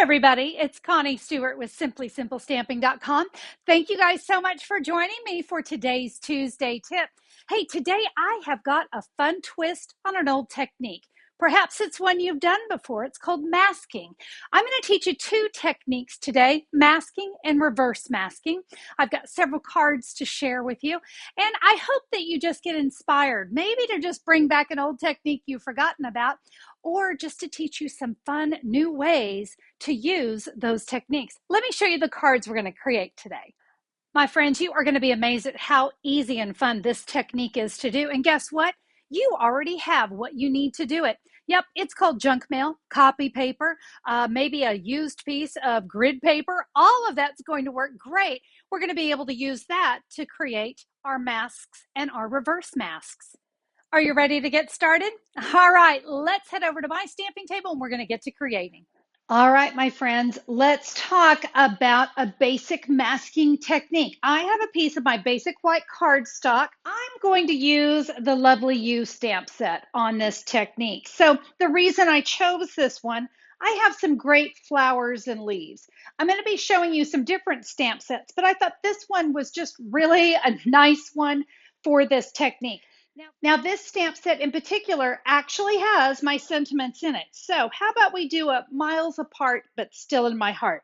everybody. It's Connie Stewart with SimplySimpleStamping.com. Thank you guys so much for joining me for today's Tuesday tip. Hey, today I have got a fun twist on an old technique. Perhaps it's one you've done before. It's called masking. I'm going to teach you two techniques today, masking and reverse masking. I've got several cards to share with you, and I hope that you just get inspired, maybe to just bring back an old technique you've forgotten about, or just to teach you some fun new ways to use those techniques. Let me show you the cards we're going to create today. My friends, you are going to be amazed at how easy and fun this technique is to do. And guess what? You already have what you need to do it. Yep, it's called junk mail, copy paper, maybe a used piece of grid paper. All of that's going to work great. We're going to be able to use that to create our masks and our reverse masks. Are you ready to get started? All right, let's head over to my stamping table and we're going to get to creating. All right, my friends, let's talk about a basic masking technique. I have a piece of my basic white cardstock. I'm going to use the Lovely You stamp set on this technique. So the reason I chose this one, I have some great flowers and leaves. I'm going to be showing you some different stamp sets, but I thought this one was just really a nice one for this technique. Now, this stamp set in particular actually has my sentiments in it. So how about we do a miles apart, but still in my heart?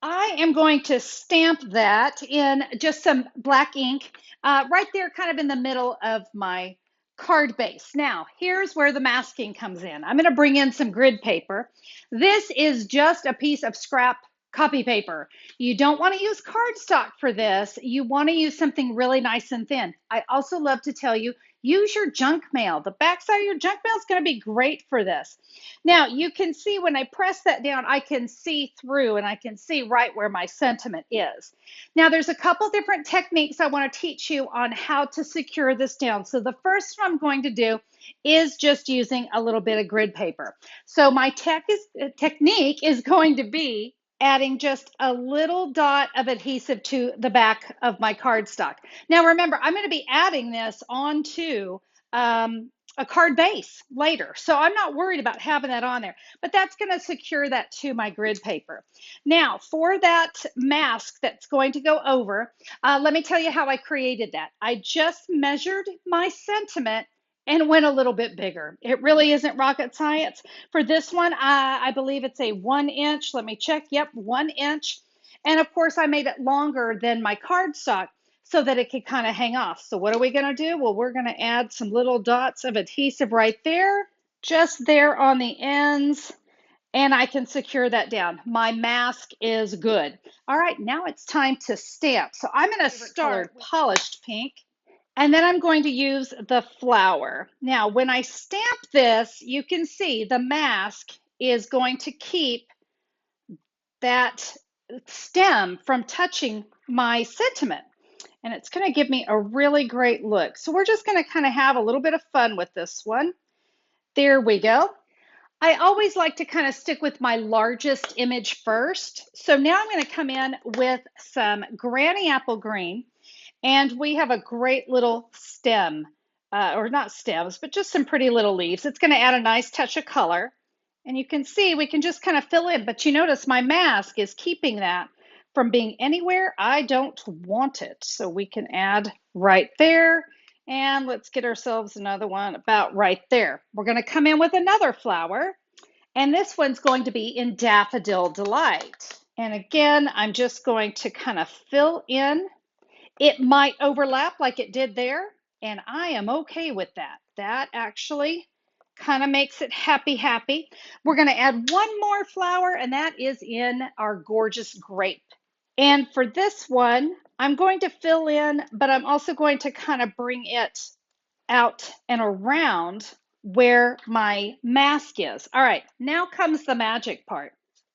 I am going to stamp that in just some black ink right there kind of in the middle of my card base. Now, here's where the masking comes in. I'm going to bring in some grid paper. This is just a piece of scrap copy paper. You don't want to use cardstock for this. You want to use something really nice and thin. I also love to tell you, use your junk mail. The backside of your junk mail is going to be great for this. Now, you can see when I press that down, I can see through and I can see right where my sentiment is. Now, there's a couple different techniques I want to teach you on how to secure this down. So the first one I'm going to do is just using a little bit of grid paper. So my technique is going to be adding just a little dot of adhesive to the back of my cardstock. Now remember, I'm going to be adding this onto a card base later, so I'm not worried about having that on there, but that's going to secure that to my grid paper. Now for that mask that's going to go over, let me tell you how I created that. I just measured my sentiment and went a little bit bigger. It really isn't rocket science. For this one, I believe it's a 1 inch. Let me check. Yep, 1 inch. And of course, I made it longer than my cardstock so that it could kind of hang off. So what are we going to do? Well, we're going to add some little dots of adhesive right there, just there on the ends, and I can secure that down. My mask is good. All right, now it's time to stamp. So I'm going to start polished pink. And then I'm going to use the flower. Now, when I stamp this, you can see the mask is going to keep that stem from touching my sentiment. And it's going to give me a really great look. So we're just going to kind of have a little bit of fun with this one. There we go. I always like to kind of stick with my largest image first. So now I'm going to come in with some Granny Apple Green. And we have a great little stem, or not stems, but just some pretty little leaves. It's going to add a nice touch of color. And you can see we can just kind of fill in, but you notice my mask is keeping that from being anywhere I don't want it. So we can add right there. And let's get ourselves another one about right there. We're going to come in with another flower. And this one's going to be in Daffodil Delight. And again, I'm just going to kind of fill in. It might overlap like it did there, and I am okay with that. That actually kind of makes it happy. We're going to add one more flower, and that is in our gorgeous grape. And for this one, I'm going to fill in, but I'm also going to kind of bring it out and around where my mask is. All right, now comes the magic part.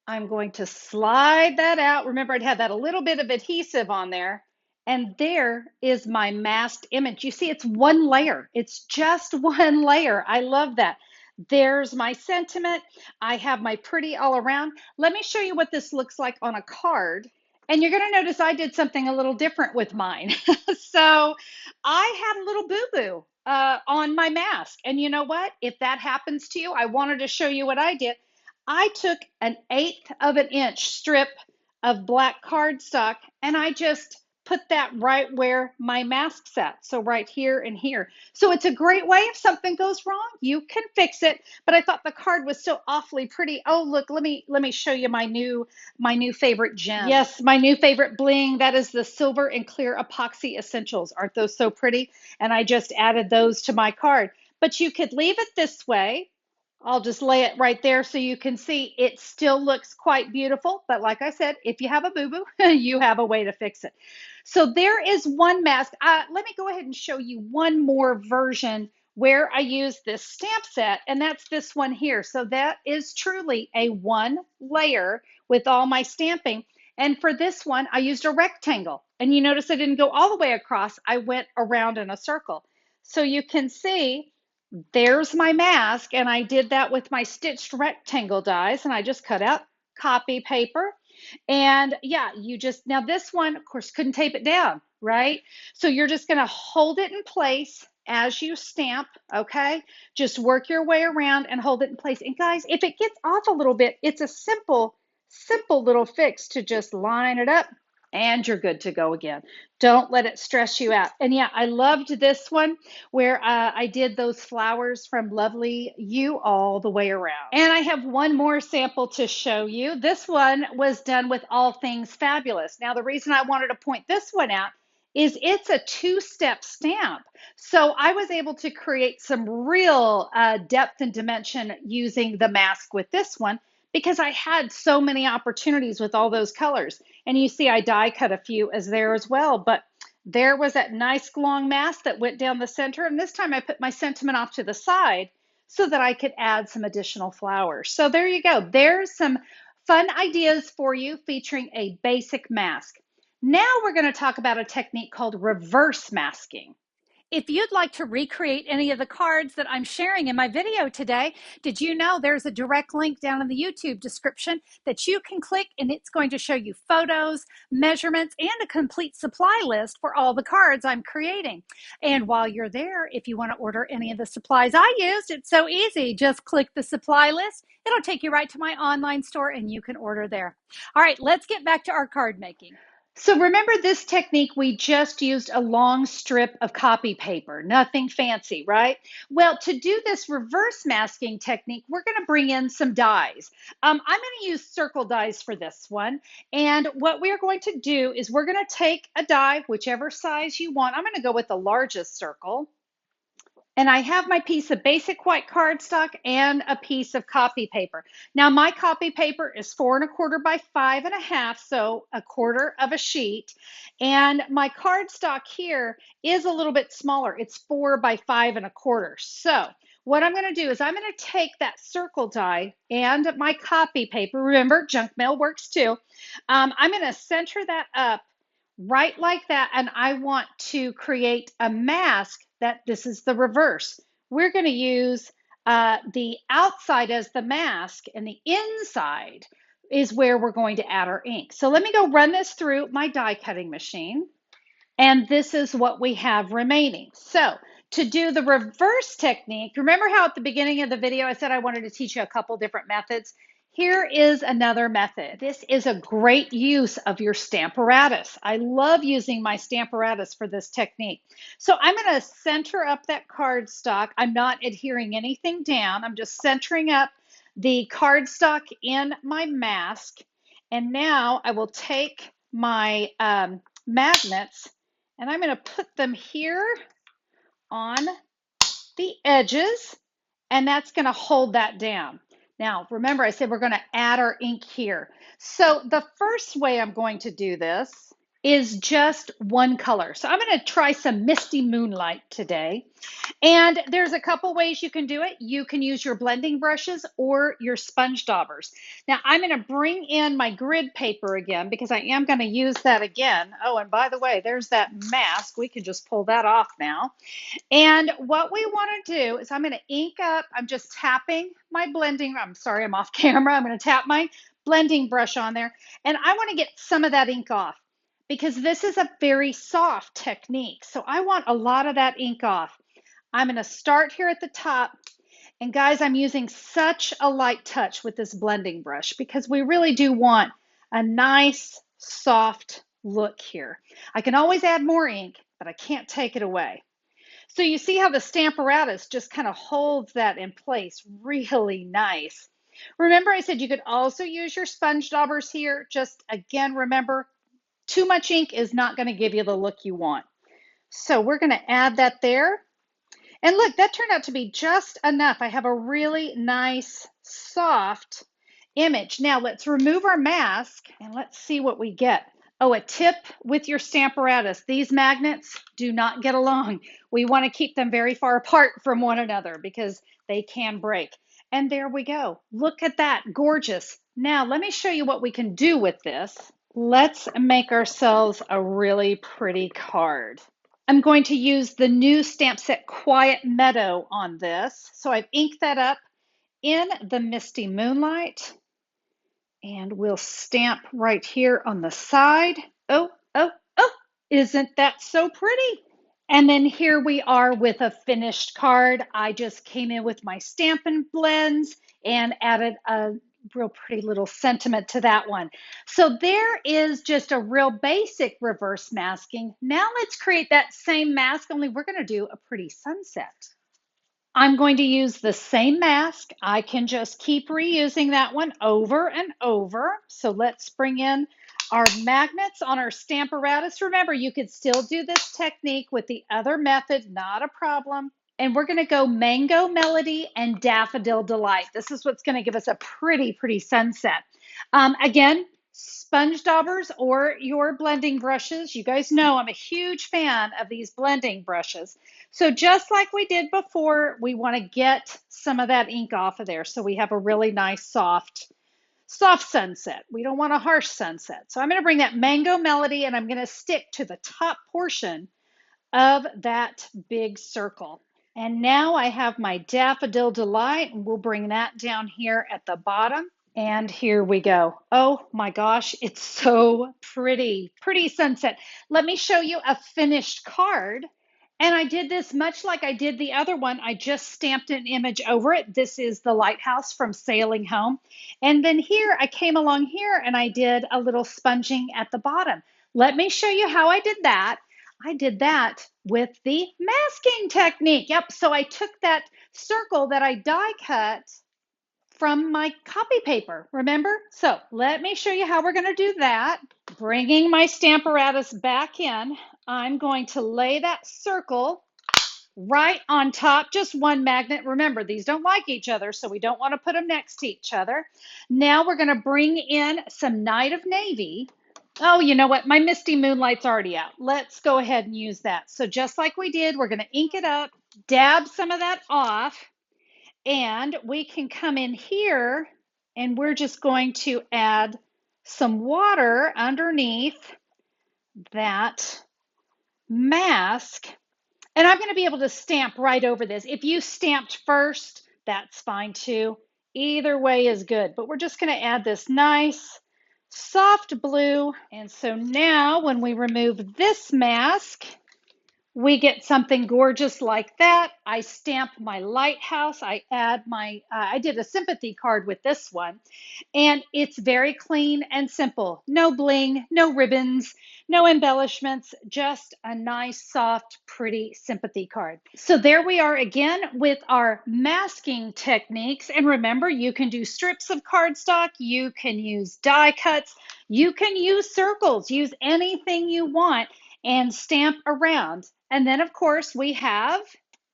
I'm going to slide that out. Remember, I'd had that a little bit of adhesive on there. And there is my masked image. You see, it's one layer. It's just one layer. I love that. There's my sentiment. I have my pretty all around. Let me show you what this looks like on a card. And you're going to notice I did something a little different with mine. So I had a little boo-boo on my mask. And you know what? If that happens to you, I wanted to show you what I did. I took an 1/8 of an inch strip of black cardstock and I just put that right where my mask sat. So right here and here. So it's a great way if something goes wrong, you can fix it. But I thought the card was so awfully pretty. Oh, look, let me show you my new favorite gem. Yes, my new favorite bling. That is the silver and clear epoxy essentials. Aren't those so pretty? And I just added those to my card. But you could leave it this way. I'll just lay it right there so you can see it still looks quite beautiful. But like I said, if you have a boo-boo, you have a way to fix it. So there is one mask. Let me go ahead and show you one more version where I use this stamp set, and that's this one here. So that is truly a one layer with all my stamping. And for this one, I used a rectangle. And you notice I didn't go all the way across. I went around in a circle. So you can see there's my mask, and I did that with my stitched rectangle dies, and I just cut out copy paper. And yeah, you just, now this one, of course, couldn't tape it down, right? So you're just going to hold it in place as you stamp, okay? Just work your way around and hold it in place. And guys, if it gets off a little bit, it's a simple little fix to just line it up and you're good to go again. Don't let it stress you out. And yeah, I loved this one where I did those flowers from Lovely You all the way around. And I have one more sample to show you. This one was done with All Things Fabulous. Now, the reason I wanted to point this one out is it's a two-step stamp. So I was able to create some real depth and dimension using the mask with this one because I had so many opportunities with all those colors. And you see I die cut a few as there as well, but there was that nice long mask that went down the center. And this time I put my sentiment off to the side so that I could add some additional flowers. So there you go. There's some fun ideas for you featuring a basic mask. Now we're going to talk about a technique called reverse masking. If you'd like to recreate any of the cards that I'm sharing in my video today, did you know there's a direct link down in the YouTube description that you can click, and it's going to show you photos, measurements, and a complete supply list for all the cards I'm creating. And while you're there, if you want to order any of the supplies I used, it's so easy. Just click the supply list. It'll take you right to my online store and you can order there. All right, let's get back to our card making. So remember this technique, we just used a long strip of copy paper, nothing fancy, right? Well, to do this reverse masking technique, we're going to bring in some dies. I'm going to use circle dies for this one. And what we're going to do is we're going to take a die, whichever size you want. I'm going to go with the largest circle. And I have my piece of basic white cardstock and a piece of copy paper. Now my copy paper is 4 1/4 by 5 1/2, so 1/4 of a sheet. And my cardstock here is a little bit smaller. It's 4 by 5 1/4. So what I'm going to do is I'm going to take that circle die and my copy paper. Remember, junk mail works too. I'm going to center that up right like that, and I want to create a mask that this is the reverse. We're going to use the outside as the mask, and the inside is where we're going to add our ink. So let me go run this through my die cutting machine, and this is what we have remaining. So to do the reverse technique, remember how at the beginning of the video I said I wanted to teach you a couple different methods? Here is another method. This is a great use of your Stamparatus. I love using my Stamparatus for this technique. So I'm going to center up that cardstock. I'm not adhering anything down. I'm just centering up the cardstock in my mask. And now I will take my magnets and I'm going to put them here on the edges, and that's going to hold that down. Now, remember I said we're going to add our ink here. So the first way I'm going to do this is just one color. So I'm going to try some Misty Moonlight today. And there's a couple ways you can do it. You can use your blending brushes or your sponge daubers. Now I'm going to bring in my grid paper again because I am going to use that again. Oh, and by the way, there's that mask. We can just pull that off now. And what we want to do is I'm going to ink up. I'm just tapping my blending. I'm sorry, I'm off camera. I'm going to tap my blending brush on there. And I want to get some of that ink off because this is a very soft technique. So I want a lot of that ink off. I'm going to start here at the top. And guys, I'm using such a light touch with this blending brush because we really do want a nice, soft look here. I can always add more ink, but I can't take it away. So you see how the Stamparatus just kind of holds that in place really nice. Remember I said you could also use your sponge daubers here. Just again, remember, too much ink is not going to give you the look you want. So we're going to add that there. And look, that turned out to be just enough. I have a really nice, soft image. Now let's remove our mask and let's see what we get. Oh, a tip with your Stamparatus. These magnets do not get along. We want to keep them very far apart from one another because they can break. And there we go. Look at that. Gorgeous. Now let me show you what we can do with this. Let's make ourselves a really pretty card. I'm going to use the new stamp set Quiet Meadow on this. So I've inked that up in the Misty Moonlight. And we'll stamp right here on the side. Oh, oh, oh, isn't that so pretty? And then here we are with a finished card. I just came in with my Stampin' Blends and added a real pretty little sentiment to that one. So there is just a real basic reverse masking. Now let's create that same mask, only we're going to do a pretty sunset. I'm going to use the same mask. I can just keep reusing that one over and over. So let's bring in our magnets on our Stamparatus. Remember, you could still do this technique with the other method, not a problem. And we're going to go Mango Melody and Daffodil Delight. This is what's going to give us a pretty sunset. Again, sponge daubers or your blending brushes. You guys know I'm a huge fan of these blending brushes. So just like we did before, we want to get some of that ink off of there so we have a really nice soft sunset. We don't want a harsh sunset. So I'm going to bring that Mango Melody and I'm going to stick to the top portion of that big circle. And now I have my Daffodil Delight, and we'll bring that down here at the bottom. And here we go. Oh my gosh, it's so pretty. Pretty sunset. Let me show you a finished card. And I did this much like I did the other one. I just stamped an image over it. This is the lighthouse from Sailing Home. And then here, I came along here and I did a little sponging at the bottom. Let me show you how I did that. I did that with the masking technique. Yep, so I took that circle that I die cut from my copy paper, remember? So let me show you how we're going to do that. Bringing my Stamparatus back in, I'm going to lay that circle right on top, just one magnet. Remember, these don't like each other, so we don't want to put them next to each other. Now we're going to bring in some Night of Navy. Oh, you know what? My Misty Moonlight's already out. Let's go ahead and use that. So just like we did, we're going to ink it up, dab some of that off, and we can come in here and we're just going to add some water underneath that mask. And I'm going to be able to stamp right over this. If you stamped first, that's fine too. Either way is good. But we're just going to add this nice soft blue. And so now when we remove this mask, we get something gorgeous like that. I stamp my lighthouse. I add my, I did a sympathy card with this one. And it's very clean and simple. No bling, no ribbons, no embellishments, just a nice, soft, pretty sympathy card. So there we are again with our masking techniques. And remember, you can do strips of cardstock. You can use die cuts. You can use circles. Use anything you want and stamp around. And then, of course, we have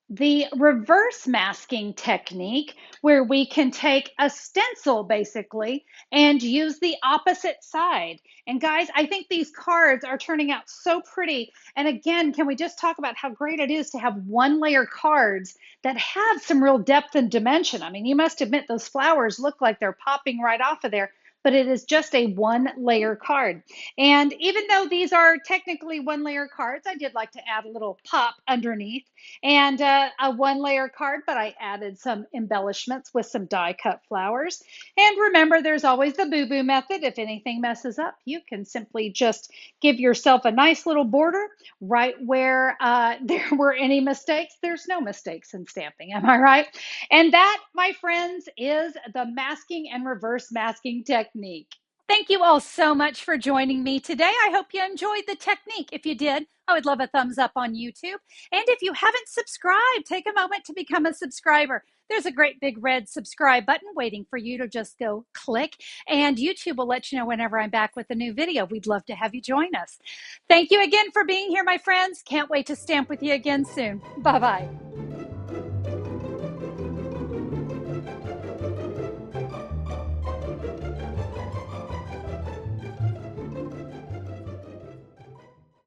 the reverse masking technique where we can take a stencil basically and use the opposite side. And guys, I think these cards are turning out so pretty. And again, can we just talk about how great it is to have one layer cards that have some real depth and dimension? I mean, you must admit those flowers look like they're popping right off of there. but it is just a one layer card. And even though these are technically one layer cards, I did like to add a little pop underneath and a one layer card, but I added some embellishments with some die cut flowers. And remember, there's always the boo boo method. If anything messes up, you can simply just give yourself a nice little border right where there were any mistakes. There's no mistakes in stamping, am I right? And that, my friends, is the masking and reverse masking technique. Thank you all so much for joining me today. I hope you enjoyed the technique. If you did, I would love a thumbs up on YouTube. And if you haven't subscribed, take a moment to become a subscriber. There's a great big red subscribe button waiting for you to just go click, and YouTube will let you know whenever I'm back with a new video. We'd love to have you join us. Thank you again for being here, my friends. Can't wait to stamp with you again soon. Bye-bye.